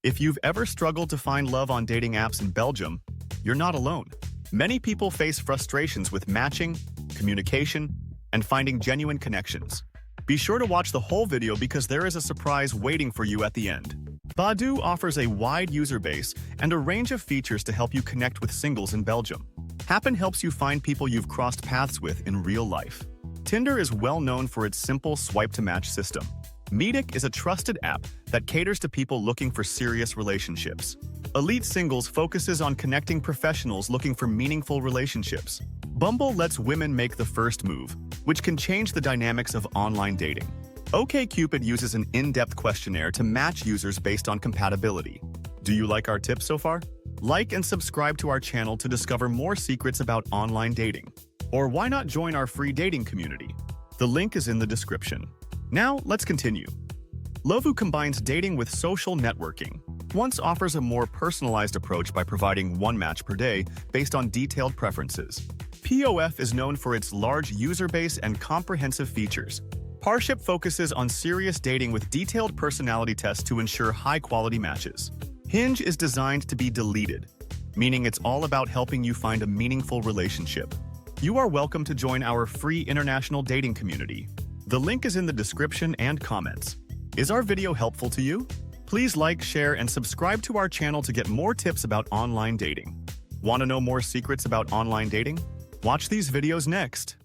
If you've ever struggled to find love on dating apps in Belgium, you're not alone. Many people face frustrations with matching, communication, and finding genuine connections. Be sure to watch the whole video because there is a surprise waiting for you at the end. Badoo offers a wide user base and a range of features to help you connect with singles in Belgium. Happn helps you find people you've crossed paths with in real life. Tinder is well known for its simple swipe-to-match system. Meetic is a trusted app that caters to people looking for serious relationships. Elite Singles focuses on connecting professionals looking for meaningful relationships. Bumble lets women make the first move, which can change the dynamics of online dating. OkCupid uses an in-depth questionnaire to match users based on compatibility. Do you like our tips so far? Like and subscribe to our channel to discover more secrets about online dating. Or why not join our free dating community? The link is in the description. Now, let's continue. Lovoo combines dating with social networking. Once offers a more personalized approach by providing one match per day based on detailed preferences. POF is known for its large user base and comprehensive features. Parship focuses on serious dating with detailed personality tests to ensure high-quality matches. Hinge is designed to be deleted, meaning it's all about helping you find a meaningful relationship. You are welcome to join our free international dating community. The link is in the description and comments. Is our video helpful to you? Please like, share, and subscribe to our channel to get more tips about online dating. Want to know more secrets about online dating? Watch these videos next.